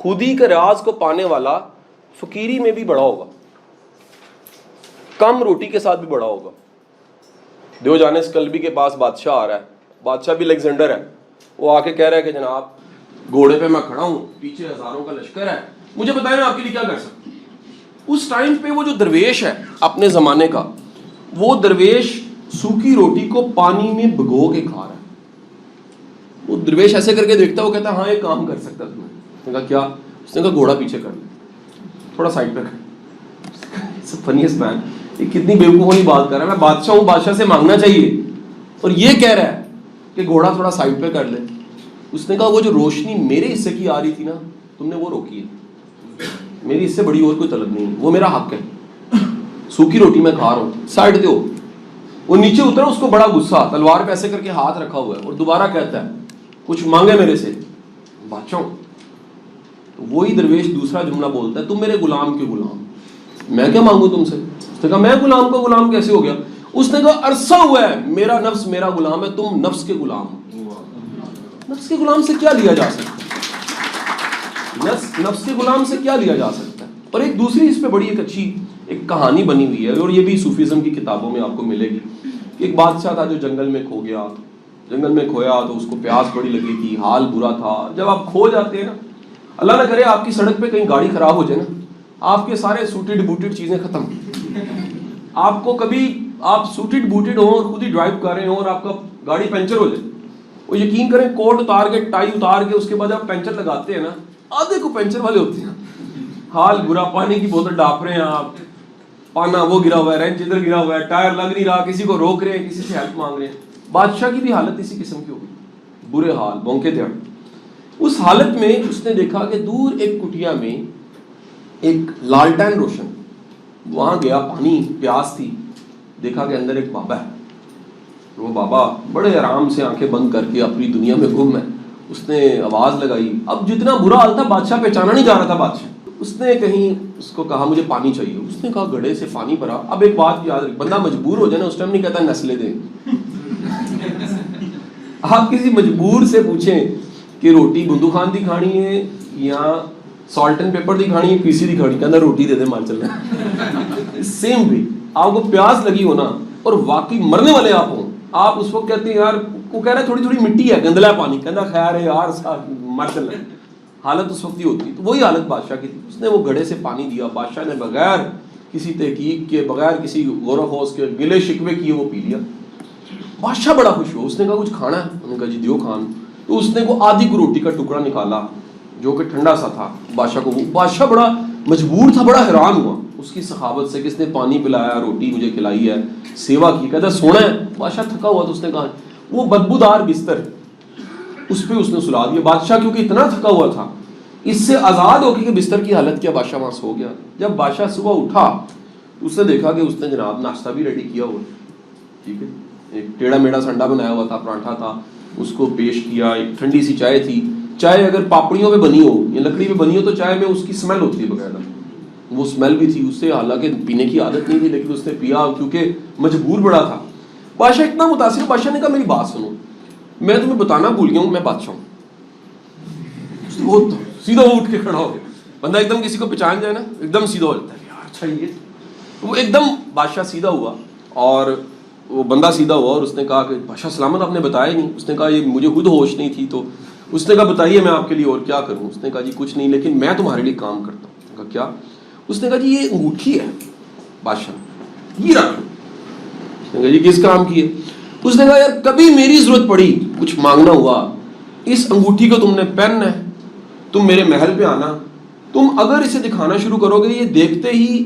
خودی کے راز کو پانے والا فقیری میں بھی بڑا ہوگا, کم روٹی کے ساتھ بھی بڑا ہوگا. دیوجانس کلبی کے پاس بادشاہ آ رہا ہے, بادشاہ بھی الیگزینڈر ہے. وہ آ کے کہہ رہا ہے کہ جناب گھوڑے پہ میں کھڑا ہوں, پیچھے ہزاروں کا لشکر ہے, مجھے بتائیں میں آپ کے لیے کیا کر سکتا ہوں. اس ٹائم پہ وہ جو درویش ہے اپنے زمانے کا, وہ درویش سوکھی روٹی کو پانی میں بھگو کے کھا رہا ہے. وہ درویش ایسے کر کے دیکھتا ہے, وہ کہتا ہے ہاں یہ کام کر سکتا تم. اس نے کہا کیا؟ اس نے کہا گھوڑا پیچھے کر لے, تھوڑا سائڈ پہ کر. فنیسٹ مین, یہ کتنی بیوقوف والی بات کر رہا ہے, میں بادشاہ ہوں, بادشاہ سے مانگنا چاہیے, اور یہ کہہ رہا ہے کہ گھوڑا تھوڑا سائڈ پہ کر لے. اس نے کہا وہ جو روشنی میرے حصے کی آ رہی تھی نا, تم نے وہ روکی ہے, میری اس سے بڑی اور کوئی طلب نہیں ہے, وہ میرا حق ہے, سوکھی روٹی میں کھا رہا ہوں, سائڈ دو. وہ نیچے اترا, اس کو بڑا غصہ, تلوار پہ ایسے کر کے ہاتھ رکھا ہوا ہے, اور دوبارہ کہتا ہے کچھ مانگے میرے سے, بادشاہ ہوں. تو وہی درویش دوسرا جملہ بولتا ہے, تم میرے غلام کے غلام, میں کیا مانگوں تم سے. اس نے کہا میں غلام کا غلام کیسے ہو گیا؟ اس نے کہا عرصہ ہوا ہے میرا نفس میرا غلام ہے, تم نفس کے غلام ہو. نفس کے غلام سے کیا لیا جا سکتا ہے؟ نفس کے غلام سے کیا لیا جا سکتا ہے؟ اور ایک دوسری اس پہ بڑی ایک اچھی ایک کہانی بنی ہوئی ہے, اور یہ بھی صوفیزم کی کتابوں میں آپ کو ملے گی. ایک بادشاہ تھا جو جنگل میں کھو گیا, جنگل میں کھویا تو اس کو پیاس بڑی لگی تھی, حال برا تھا. جب آپ کھو جاتے ہیں نا, اللہ نہ کرے آپ کی سڑک پہ کہیں گاڑی خراب ہو جائے نا, آپ کے سارے سوٹڈ بوٹڈ چیزیں ختم. آپ کو کبھی آپ سوٹڈ بوٹڈ ہوں اور خود ہی ڈرائیو کر رہے ہوں اور آپ کا گاڑی پنچر ہو جائے, وہ یقین کریں کوٹ اتار کے ٹائی اتار کے اس کے بعد آپ پنچر لگاتے ہیں نا, آدھے کو پنچر والے ہوتے ہیں, حال برا, پانی کی بوتل ڈاپ رہے ہیں آپ, پانا وہ گرا ہوا ہے, رینچ ادھر گرا ہوا ہے, ٹائر لگ نہیں رہا, کسی کو روک رہے ہیں, کسی سے ہیلپ مانگ رہے ہیں. بادشاہ کی بھی حالت اسی قسم کی ہو گئی, برے حال, بونکے دھڑ. اس حالت میں اس نے دیکھا کہ دور ایک کٹیا میں ایک لالٹین روشن, وہاں گیا, پانی پیاس تھی, دیکھا کہ اندر ایک بابا ہے. وہ بابا بڑے آرام سے آنکھیں بند کر کے اپنی دنیا میں گم ہے. اس نے آواز لگائی, اب جتنا برا حال تھا بادشاہ پہچانا نہیں جا رہا تھا بادشاہ. اس نے کہیں اس کو کہا مجھے پانی چاہیے. اس نے کہا گڑھے سے پانی بھرا. اب ایک بات یاد رکھ, بندہ مجبور ہو جائے نا اس ٹائم نہیں کہتا نسلیں دیں. آپ کسی مجبور سے پوچھیں کہ روٹی بندو خان دی کھانی ہے یا سالٹ اینڈ پیپر دی کھانی ہے, پیسی دی کھانی, کہنا روٹی دے دے مان چلنا. سیم بھی آپ کو پیاس لگی ہو نا اور واقعی مرنے والے آپ ہوں, آپ اس وقت کہتے ہیں یار وہ کہہ رہا ہے تھوڑی تھوڑی مٹی ہے, گندلا ہے پانی, کہنا خیر ہے یار مر چلنا. حالت اس وقت ہی ہوتی ہے. تو وہی حالت بادشاہ کی تھی. اس نے وہ گھڑے سے پانی دیا, بادشاہ نے بغیر کسی تحقیق کے, بغیر کسی غور و خوض کے, گلے شکوے کیے وہ پی لیا. بادشاہ بڑا خوش ہوا. اس نے کہا کچھ کھانا ہے؟ انہوں نے کہا جی دیو کھان. تو اس نے وہ آدھی کو روٹی کا ٹکڑا نکالا جو کہ ٹھنڈا سا تھا بادشاہ کو. بادشاہ بڑا مجبور تھا, بڑا حیران ہوا اس کی سخاوت سے, کس نے پانی پلایا, روٹی مجھے کھلائی ہے, سیوا کی. کہتا سونا ہے. بادشاہ تھکا ہوا, تو اس نے کہا وہ بدبودار بستر اس پہ اس نے سلا دیا. بادشاہ کیونکہ اتنا تھکا ہوا تھا, اس سے آزاد ہو کے کہ بستر کی حالت کیا, بادشاہ وہاں سو گیا. جب بادشاہ صبح اٹھا اس نے دیکھا کہ اس نے جناب ناشتہ بھی ریڈی کیا ہوا, ٹھیک ہے, ایک ٹیڑھا میڑھا سنڈا بنایا ہوا تھا, پراٹھا تھا, اس کو پیش کیا. ایک ٹھنڈی سی چائے تھی. چائے اگر پاپڑیوں پہ بنی ہو یا لکڑی پہ بنی ہو تو چائے میں اس کی اسمیل ہوتی ہے باقاعدہ, وہ اسمیل بھی تھی. اس سے حالانکہ پینے کی عادت نہیں تھی لیکن اس نے پیا کیونکہ مجبور بڑا تھا. بادشاہ اتنا متاثر, بادشاہ نے کہا میری بات سنو, میں تمہیں بتانا بھول گیا ہوں میں بادشاہ ہوں. وہ سیدھا اٹھ کے کھڑا ہو گیا. بندہ ایک دم کسی کو پہچان جائے نا ایک دم سیدھا ہو جاتا ہے, یار اچھا یہ. وہ ایک دم بادشاہ سیدھا ہوا, اور وہ بندہ سیدھا ہوا, اور اس نے کہا کہ بادشاہ سلامت آپ نے بتایا نہیں. اس نے کہا یہ مجھے خود ہوش نہیں تھی. تو اس نے کہا بتائیے میں آپ کے لیے اور کیا کروں. اس نے کہا جی کچھ نہیں, لیکن میں تمہارے لیے کام کرتا ہوں. کہا کیا؟ اس نے کہا جی یہ انگوٹھی ہے بادشاہ, یہ رکھ. اس نے کہا جی کس کام کی ہے؟ اس نے کہا یار کبھی میری ضرورت پڑی, کچھ مانگنا ہوا, اس انگوٹھی کو تم نے پہننا ہے, تم میرے محل پہ آنا, تم اگر اسے دکھانا شروع کرو گے یہ دیکھتے ہی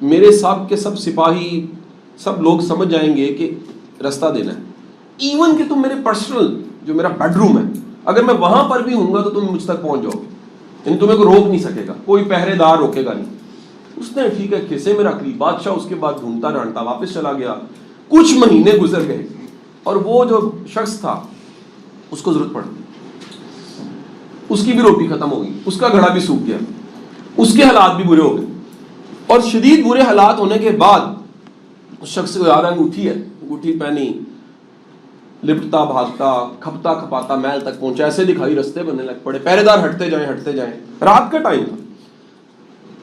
میرے سب کے سب سپاہی سب لوگ سمجھ جائیں گے کہ رستہ دینا ہے. ایون کہ تم میرے پرسنل جو میرا بیڈ روم ہے اگر میں وہاں پر بھی ہوں گا تو تم مجھ تک پہنچ جاؤ گے, یعنی تمہیں کوئی روک نہیں سکے گا, کوئی پہرے دار روکے گا نہیں. اس نے ٹھیک ہے کھیسے میں رکھ لی. بادشاہ اس کے بعد ڈھونڈتا ڈھانٹتا واپس چلا گیا. کچھ مہینے گزر گئے اور وہ جو شخص تھا اس کو ضرورت پڑ گئی, اس کی بھی روٹی ختم ہو گئی, اس کا گھڑا بھی سوکھ گیا, اس کے حالات بھی برے ہو گئے. اور شدید برے حالات ہونے کے بعد اس شخص کو یاد ہے انگوٹھی ہے, انگوٹھی پہنی, لپٹتا بھاگتا کھپتا کھپاتا محل تک پہنچا, ایسے دکھائی رستے بننے لگ پڑے, پہرے دار ہٹتے جائیں. رات کا ٹائم تھا.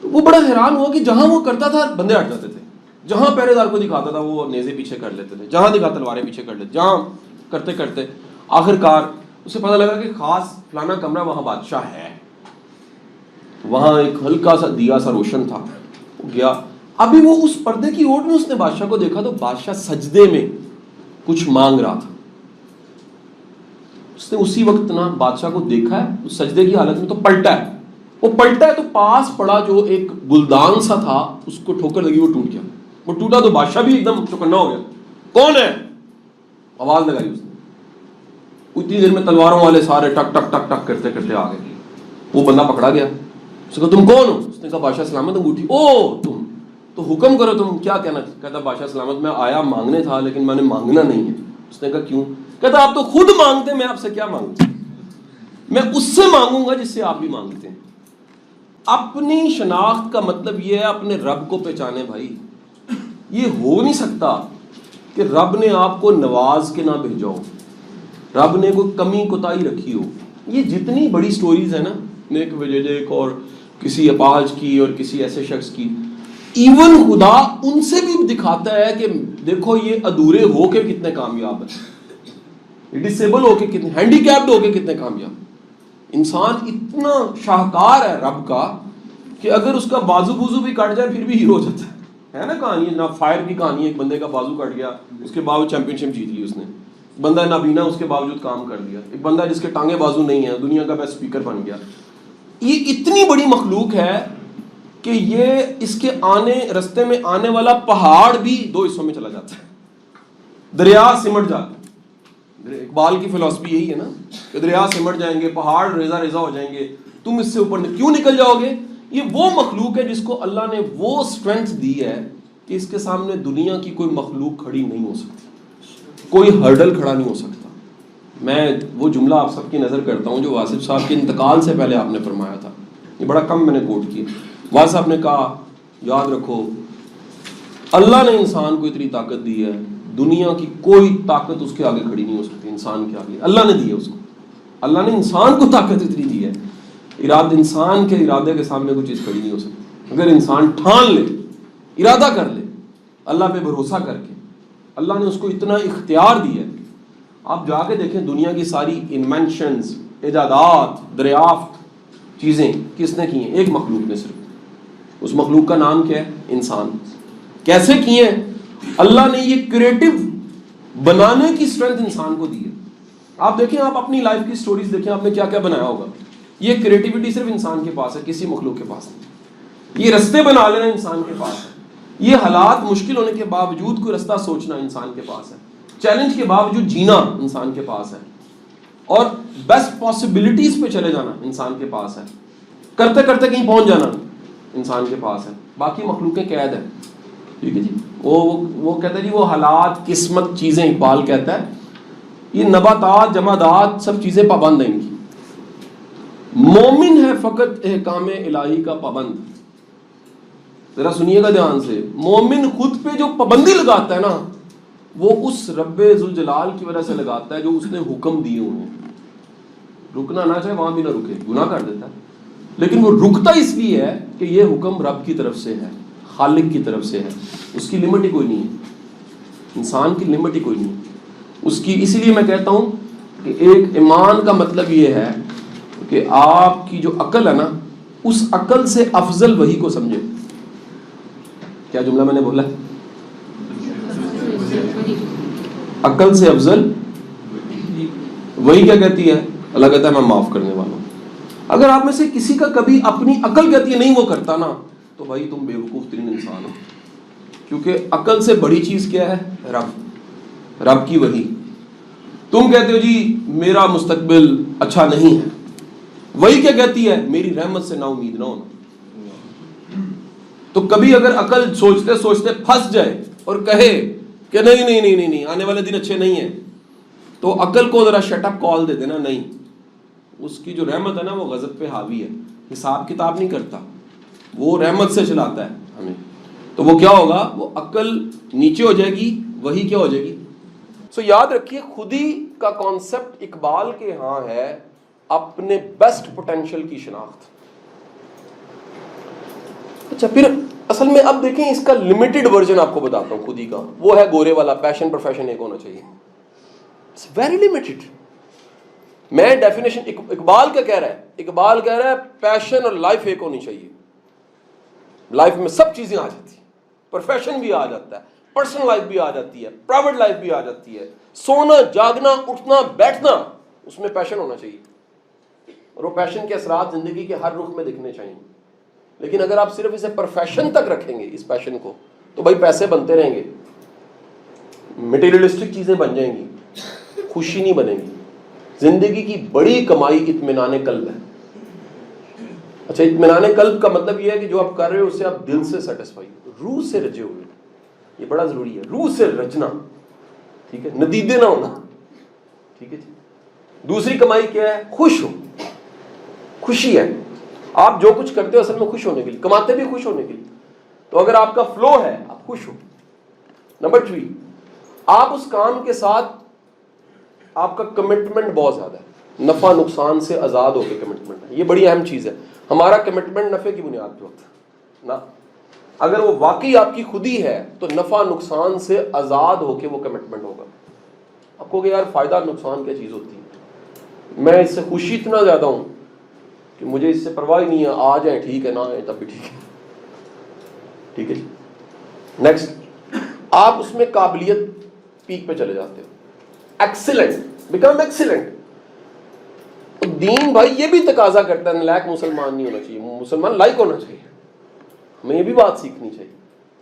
وہ بڑا حیران ہوا کہ جہاں وہ کرتا تھا بندے ہٹ جاتے تھے, جہاں پہرے دار کو دکھاتا تھا وہ نیزے پیچھے کر لیتے تھے, جہاں دکھا تلواریں پیچھے کر لیتے, جہاں کرتے کرتے آخر کار اسے پتہ لگا کہ خاص فلانا کمرہ وہاں بادشاہ ہے, وہاں ایک ہلکا سا دیا سا روشن تھا. وہ گیا, ابھی وہ اس پردے کی اوٹ میں اس نے بادشاہ کو دیکھا تو بادشاہ سجدے میں کچھ مانگ رہا تھا. اس نے اسی وقت نا بادشاہ کو دیکھا ہے اس سجدے کی حالت میں, تو پلٹا ہے. وہ پلٹا ہے تو پاس پڑا جو ایک گلدان سا تھا اس کو ٹھوکر لگی, وہ ٹوٹ گیا. وہ ٹوٹا تو بادشاہ بھی ایک دم چوکنا ہو گیا, کون ہے, آواز لگائی اس نے. اتنی دیر میں تلواروں والے سارے ٹک ٹک ٹک ٹک کرتے کرتے آ گئے. وہ بندہ پکڑا گیا, اس نے کہا تم کون ہو؟ اس نے کہا بادشاہ سلامت. انگوٹھی, او تم تو حکم کرو تم کیا کہنا. کہتا بادشاہ سلامت میں آیا مانگنے تھا لیکن میں نے مانگنا نہیں ہے. اس نے کہا کیوں؟ کہتا آپ تو خود مانگتے, میں آپ سے کیا مانگوں, میں اس سے مانگوں گا جس سے آپ بھی مانگتے ہیں. اپنی شناخت کا مطلب یہ ہے اپنے رب کو پہچانے بھائی. یہ ہو نہیں سکتا کہ رب نے آپ کو نواز کے نہ بھیجا ہو, رب نے کوئی کمی کوتاہی رکھی ہو. یہ جتنی بڑی سٹوریز ہیں نا, نیک وجیجیک اور کسی اپاج کی اور کسی ایسے شخص کی, ایون خدا ان سے بھی دکھاتا ہے کہ دیکھو یہ ادھورے ہو کے کتنے کامیاب ہیں, ڈسیبل ہو کے کتنے, ہینڈی کیپڈ ہو کے کتنے کامیاب. انسان اتنا شاہکار ہے رب کا کہ اگر اس کا بازو بوزو بھی کٹ جائے پھر بھی ہیرو ہو جاتا ہے نا. کہانی نا فائر کی کہانی ہے, ایک بندے کا بازو کٹ گیا اس کے باوجود چیمپئن شپ جیت لی اس نے. بندہ نابینا اس کے باوجود کام کر لیا. ایک بندہ جس کے ٹانگیں بازو نہیں ہیں دنیا کا بیسٹ اسپیکر بن گیا. یہ اتنی بڑی مخلوق ہے کہ یہ اس کے رستے میں آنے والا پہاڑ بھی دو حصوں میں چلا جاتا ہے, دریا سمٹ جاتا ہے. اقبال کی فلسفی یہی ہے نا کہ دریا سمٹ جائیں گے, پہاڑ ریزہ ریزہ ہو جائیں گے, تم اس سے اوپر کیوں نکل جاؤ گے. یہ وہ مخلوق ہے جس کو اللہ نے وہ اسٹرینتھ دی ہے کہ اس کے سامنے دنیا کی کوئی مخلوق کھڑی نہیں ہو سکتی, کوئی ہرڈل کھڑا نہیں ہو سکتا. میں وہ جملہ آپ سب کی نظر کرتا ہوں جو واصف صاحب کے انتقال سے پہلے آپ نے فرمایا تھا, یہ بڑا کم میں نے کوٹ کیا. واصف صاحب نے کہا یاد رکھو اللہ نے انسان کو اتنی طاقت دی ہے, دنیا کی کوئی طاقت اس کے آگے کھڑی نہیں ہو سکتی. انسان کے آگے اللہ نے دی ہے اس کو, اللہ نے انسان کو طاقت اتنی دی ہے, انسان کے ارادے کے سامنے کوئی چیز کھڑی نہیں ہو سکتی. اگر انسان ٹھان لے, ارادہ کر لے, اللہ پہ بھروسہ کر کے, اللہ نے اس کو اتنا اختیار دیا ہے. آپ جا کے دیکھیں دنیا کی ساری انوینشنز, ایجادات, دریافت چیزیں کس نے کی ہیں؟ ایک مخلوق نے صرف. اس مخلوق کا نام کیا ہے؟ انسان. کیسے کیے ہیں؟ اللہ نے یہ کریٹو بنانے کی اسٹرینتھ انسان کو دی ہے. آپ دیکھیں, آپ اپنی لائف کی سٹوریز دیکھیں, آپ نے کیا کیا بنایا ہوگا. یہ کریٹیوٹی صرف انسان کے پاس ہے, کسی مخلوق کے پاس نہیں. یہ رستے بنا لینا انسان کے پاس ہے, یہ حالات مشکل ہونے کے باوجود کوئی رستہ سوچنا انسان کے پاس ہے, چیلنج کے باوجود جینا انسان کے پاس ہے, اور بیسٹ پاسبلٹیز پہ چلے جانا انسان کے پاس ہے, کرتے کرتے کہیں پہنچ جانا انسان کے پاس ہے. باقی مخلوقیں قید ہیں. ٹھیک ہے جی, وہ کہتا ہے جی وہ حالات, قسمت, چیزیں, اقبال کہتا ہے یہ نباتات, جمادات سب چیزیں پابند ہیں ان کی. مومن ہے فقط احکام الہی کا پابند. ذرا سنیے گا دھیان سے, مومن خود پہ جو پابندی لگاتا ہے نا وہ اس رب ذوالجلال کی وجہ سے لگاتا ہے جو اس نے حکم دیے انہیں. رکنا نہ چاہے وہاں بھی نہ رکے, گناہ کر دیتا ہے, لیکن وہ رکتا اس لیے ہے کہ یہ حکم رب کی طرف سے ہے, خالق کی طرف سے ہے. اس کی لمٹ ہی کوئی نہیں ہے, انسان کی لمٹ ہی کوئی نہیں اس کی. اسی لیے میں کہتا ہوں کہ ایک ایمان کا مطلب یہ ہے کہ آپ کی جو عقل ہے نا اس عقل سے افضل وحی کو سمجھے. کیا جملہ میں نے بولا ہے؟ عقل سے افضل وہی کیا کہتی ہے؟ اللہ کہتا ہے میں معاف کرنے والا ہوں. اگر آپ میں سے کسی کا کبھی اپنی عقل کہتی ہے نہیں وہ کرتا نا تو بھائی تم بیوقوف ترین انسان ہو, کیونکہ عقل سے بڑی چیز کیا ہے؟ رب, رب کی وحی. تم کہتے ہو جی میرا مستقبل اچھا نہیں ہے, وہی کیا کہتی ہے؟ میری رحمت سے نا امید نہ ہونا. تو کبھی اگر عقل سوچتے سوچتے پھنس جائے اور کہے کہ نہیں نہیں نہیں نہیں آنے والے دن اچھے نہیں ہیں, تو عقل کو ذرا شٹ اپ کال دے دینا. نہیں, اس کی جو رحمت ہے نا وہ غضب پہ حاوی ہے, حساب کتاب نہیں کرتا, وہ رحمت سے چلاتا ہے ہمیں. تو وہ کیا ہوگا؟ وہ عقل نیچے ہو جائے گی, وہی کیا ہو جائے گی؟ سو یاد رکھیے خودی کا کانسیپٹ اقبال کے ہاں ہے اپنے بیسٹ پوٹینشیل کی شناخت. اچھا پھر اصل میں اب دیکھیں اس کا لمیٹڈ ورژن آپ کو بتاتا ہوں خودی کا. وہ ہے گورے والا پیشن پروفیشن ایک ہونا چاہیے. It's very limited. میں ڈیفینیشن اقبال کیا کہہ رہا ہے؟ اقبال کہہ رہا ہے پیشن اور لائف ایک ہونی چاہیے. لائف میں سب چیزیں آ جاتی ہیں, پروفیشن بھی آ جاتا ہے, پرسنل لائف بھی آ جاتی ہے, پرائیویٹ لائف بھی آ جاتی ہے, سونا جاگنا اٹھنا بیٹھنا اس میں پیشن ہونا چاہیے, اور وہ پیشن کے اثرات زندگی کے ہر رخ میں دکھنے چاہیے. لیکن اگر آپ صرف اسے پروفیشن تک رکھیں گے اس پیشن کو تو بھائی پیسے بنتے رہیں گے, مٹیریلسٹک چیزیں بن جائیں گی, خوشی نہیں بنے گی. زندگی کی بڑی کمائی اطمینان قلب ہے. اچھا اطمینان قلب کا مطلب یہ ہے کہ جو آپ کر رہے ہو اس سے آپ دل سے سیٹسفائی, روح سے رجے ہوئے. یہ بڑا ضروری ہے, روح سے رجنا, ٹھیک ہے, ندیدے نہ ہونا, ٹھیک ہے جی. دوسری کمائی کیا ہے؟ خوش ہو, خوشی ہے. آپ جو کچھ کرتے ہو اصل میں خوش ہونے کے لیے, کماتے بھی خوش ہونے کے لیے. تو اگر آپ کا فلو ہے آپ خوش ہو. نمبر 3, آپ اس کام کے ساتھ آپ کا کمٹمنٹ بہت زیادہ ہے, نفع نقصان سے آزاد ہو کے کمٹمنٹ ہے. یہ بڑی اہم چیز ہے. ہمارا کمٹمنٹ نفع کی بنیاد پہ ہوتا ہے نا. اگر وہ واقعی آپ کی خودی ہے تو نفع نقصان سے آزاد ہو کے وہ کمٹمنٹ ہوگا. آپ کو کہ یار فائدہ نقصان کیا چیز ہوتی ہے, میں اس سے خوشی اتنا زیادہ ہوں کہ مجھے اس سے پرواہ ہی نہیں ہے, آ جائیں ٹھیک ہے, نہ آئیں تب بھی ٹھیک ہے. ٹھیک ہے جی. نیکسٹ, آپ اس میں قابلیت پیک پہ چلے جاتے ہو. Excellent, become excellent. دین بھائی یہ بھی تقاضا کرتا ہے نالائق مسلمان نہیں ہونا چاہیے, مسلمان لائق ہونا چاہیے. ہمیں یہ بھی بات سیکھنی چاہیے.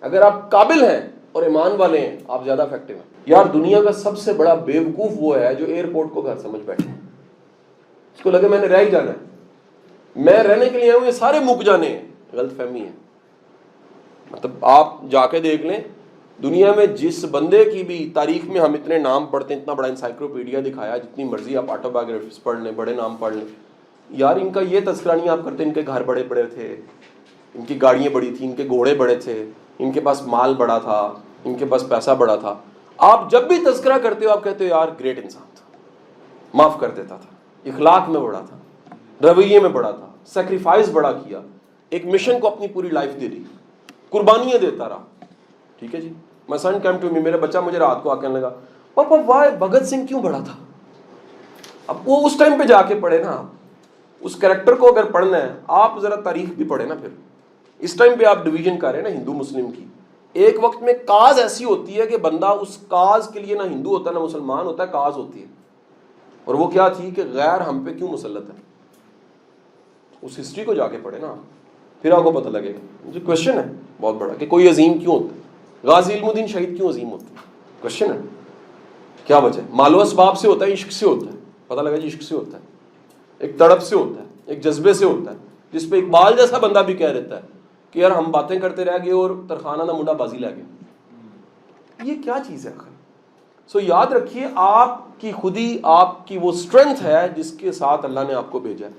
اگر آپ قابل ہیں اور ایمان والے ہیں آپ زیادہ افیکٹو ہیں. یار دنیا کا سب سے بڑا بیوقوف وہ ہے جو ایئرپورٹ کو گھر سمجھ بیٹھے, اس کو لگے میں نے رہ ہی جانا ہے, میں رہنے کے لیے آیا ہوں, یہ سارے مک جانے ہیں. غلط فہمی ہے. مطلب آپ جا کے دیکھ لیں دنیا میں جس بندے کی بھی تاریخ میں ہم اتنے نام پڑھتے ہیں, اتنا بڑا انسائکلوپیڈیا دکھایا, جتنی مرضی آپ آٹو بایوگرافیز پڑھ لیں, بڑے نام پڑھ لیں, یار ان کا یہ تذکرہ نہیں آپ کرتے ان کے گھر بڑے بڑے تھے, ان کی گاڑیاں بڑی تھیں, ان کے گھوڑے بڑے تھے, ان کے پاس مال بڑا تھا, ان کے پاس پیسہ بڑا تھا. آپ جب بھی تذکرہ کرتے ہو آپ کہتے ہو یار گریٹ انسان تھا, معاف کر دیتا تھا, اخلاق میں بڑا تھا, رویے میں بڑا تھا, سیکریفائز بڑا کیا, ایک مشن کو اپنی پوری لائف دے دی, قربانیاں دیتا رہا. ٹھیک ہے جی. My son came to me, میرا بچہ مجھے رات کو آ کہنے لگا پاپا وائی بھگت سنگھ کیوں بڑا تھا. اب وہ اس ٹائم پہ جا کے پڑھے نا, آپ اس کریکٹر کو اگر پڑھنا ہے آپ ذرا تاریخ بھی پڑھے نا. پھر اس ٹائم پہ آپ ڈویژن کر رہے ہیں نا ہندو مسلم کی. ایک وقت میں کاز ایسی ہوتی ہے کہ بندہ اس کاز کے لیے نہ ہندو ہوتا نہ مسلمان ہوتا ہے, کاز ہوتی ہے. اور وہ کیا تھی کہ غیر ہم پہ کیوں مسلط ہے. اس ہسٹری کو جا کے پڑھے نا, پھر آپ کو پتہ لگے گا. مجھے کوشچن ہے بہت بڑا کہ کوئی عظیم کیوں ہوتا ہے, غازی علم الدین شہید کیوں عظیم ہوتا ہے. کوشچن ہے کیا وجہ ہے. مال و اسباب سے ہوتا ہے, عشق سے ہوتا ہے. پتہ لگا جی عشق سے ہوتا ہے, ایک تڑپ سے ہوتا ہے, ایک جذبے سے ہوتا ہے, جس پہ اقبال جیسا بندہ بھی کہہ دیتا ہے کہ یار ہم باتیں کرتے رہ گئے اور ترخانہ نہ منڈا بازی لے گئے. یہ کیا چیز ہے آخر. سو یاد رکھیے آپ کی خودی آپ کی وہ اسٹرینتھ ہے جس کے ساتھ اللہ نے آپ کو بھیجا ہے.